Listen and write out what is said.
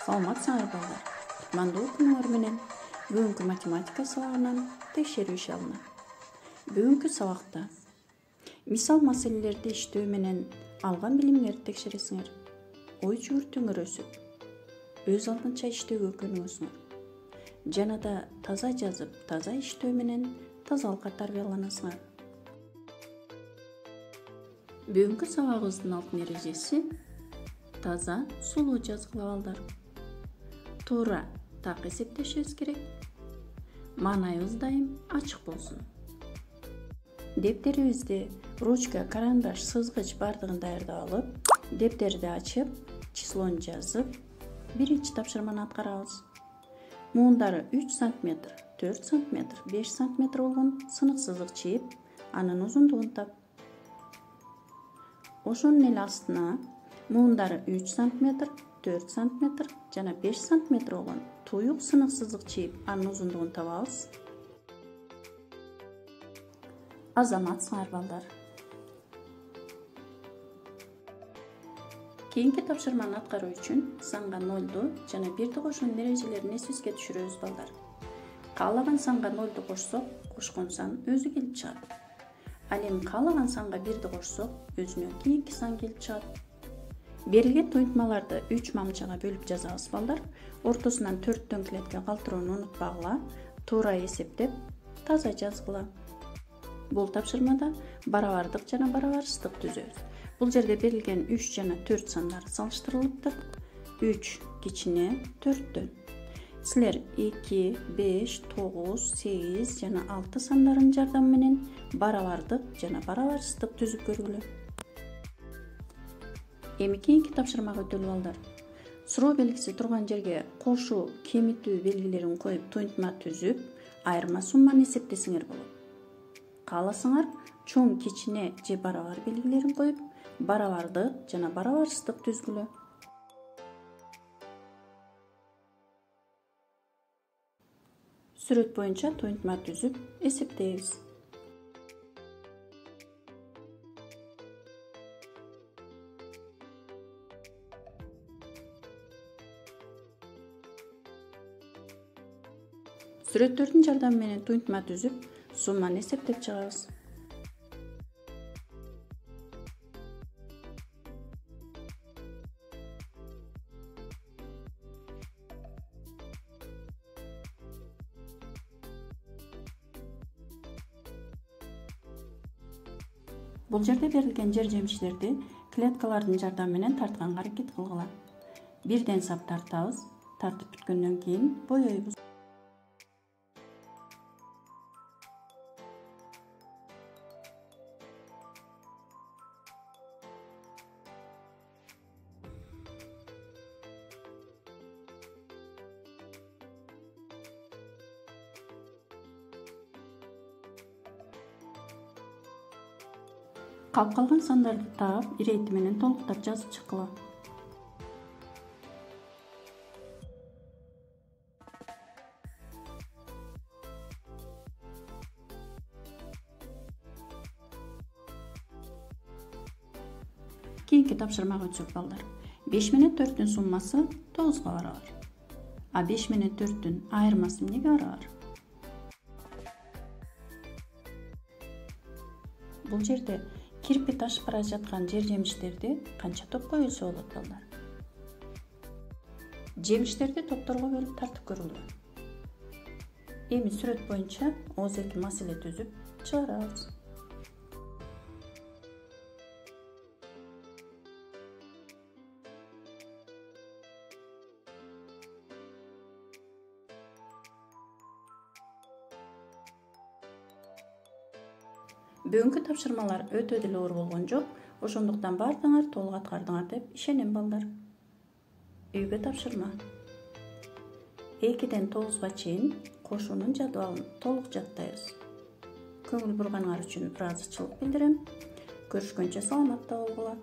Саламатсыңар балдар. Кутмандуу күнүңөр менен бүгүнкү математика сабагынан текшерүү иши алынат. Бүгүнкү сабакта мисал маселелерди иштөө менен алган билимиңерди текшересиңер. Ой жүгүртүүңөр өсүп, өз алдынча иштөөгө көнүгөсүңөр. Жана да таза жазып, таза иштөө менен тазалыкка тарбияланасыңар. Бүгүнкү сабагыбыздын алтын эрежеси таза, сулуу жазгыла балдар. Туура так эсептешибиз керек. Маанайыбыз дайым ачык болсун. Дептерибизди ручка, карандаш, сызгыч бардыгын даярдап алып, дептерди ачып, числону жазып, биринчи тапшырманы аткарабыз. Муундары 3 см, 4 см, 5 см болгон сынык сызык чийип, анын узундугун тап. Ошонун эле астына муундары 3 см, 4 см жана 5 см болгон туюк сынык сызык чийип, анын узундугун табабыз. Азаматсыңар балдар. Кийинки тапшырманы аткаруу үчүн санга 0ду жана 1ди кошуунун эрежелерин эсибизге түшүрөбүз балдар. Каалаган санга 0ду кошсок, кошкон сан өзү келип чыгат. Ал эми каалаган санга 1ди кошсок, өзүнөн кийинки сан келип чыгат. Берилген туйунтмаларды 3 мамчага бөлүп жазабыз балдар. Ортосунан 4 дөңкелетке калтырууну унутпагыла, туура эсептеп, таза жазгыла. Бул тапшырмада барабардык жана барабарсыздык түзөбүз. Бул жерде берилген 3 жана 4 сандары салыштырылыптыр. 3 кичине 4төн. Силер 2, 5, 9, 8 жана 6 сандарынын жардамы менен барабардык жана барабарсыздык түзүп көргүлө. Эми кийинки тапшырмага өтөлү балдар. Суроо белгиси турган жерге кошуу, кемитүү белгилерин коюп туйунтма түзүп, айырма сумманы эсептесеңер болот. Кааласаңар, чоң, кичине же барабар белгилерин коюп, барабардык жана барабарсыздык түзгүлө. Сүрөт боюнча туйунтма түзүп, эсептейбиз. Сүрөттөрдүн жардамы менен туйунтма түзүп, сумманы эсептеп чыгабыз. Бул жерде берилген жер-жемиштерди клеткалардын жардамы менен тартканга аракет кылгыла. Бирден сап тартабыз, тартып бүткөндөн кийин боёйбуз. Калып калган сандарды таап, ирети менен толуктап жазып чыккыла. Кийинки тапшырмага өтсөк балдар. 5 менен 4-түн суммасы 9га барабар. А 5 менен 4-түн айырмасы эмнеге барабар? Бул жерде кирпи ташып бара жаткан жер-жемиштерди канча топко бөлсө болот балдар? Жемиштерди топторго бөлүп тартып көргүлө. Эми сүрөт боюнча ооз-эки маселе түзүп чыгарабыз. Бүгүнкү тапшырмалар өтө деле оор болгон жок, ошондуктан баардыгыңар толук аткардыңар деп ишенем балдар. Үйгө тапшырма. 2ден 9га чейин кошуунун жадыбалын толук жаттайбыз. Көңүл бурганыңар үчүн ыраазычылык билдирем. Көрүшкөнчө саламатта болгула.